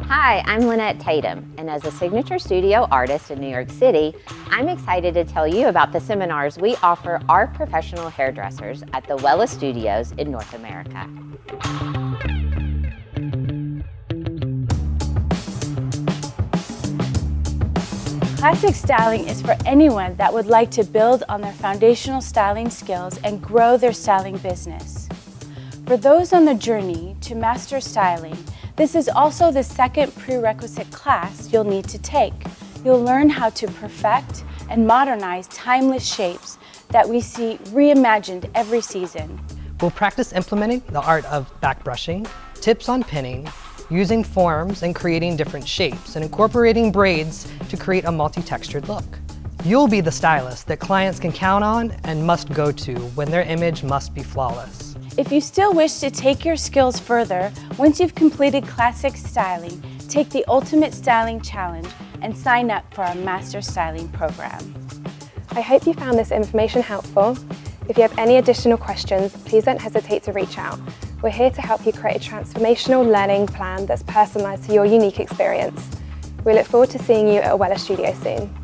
Hi, I'm Lynette Tatum, and as a signature studio artist in New York City, I'm excited to tell you about the seminars we offer our professional hairdressers at the Wella studios in North America. Classic styling is for anyone that would like to build on their foundational styling skills and grow their styling business. For those on the journey to master styling, this is also the second prerequisite class you'll need to take. You'll learn how to perfect and modernize timeless shapes that we see reimagined every season. We'll practice implementing the art of back brushing, tips on pinning, using forms and creating different shapes, and incorporating braids to create a multi-textured look. You'll be the stylist that clients can count on and must go to when their image must be flawless. If you still wish to take your skills further, once you've completed classic styling, take the Ultimate Styling Challenge and sign up for our Master Styling program. I hope you found this information helpful. If you have any additional questions, please don't hesitate to reach out. We're here to help you create a transformational learning plan that's personalised to your unique experience. We look forward to seeing you at a Wella studio soon.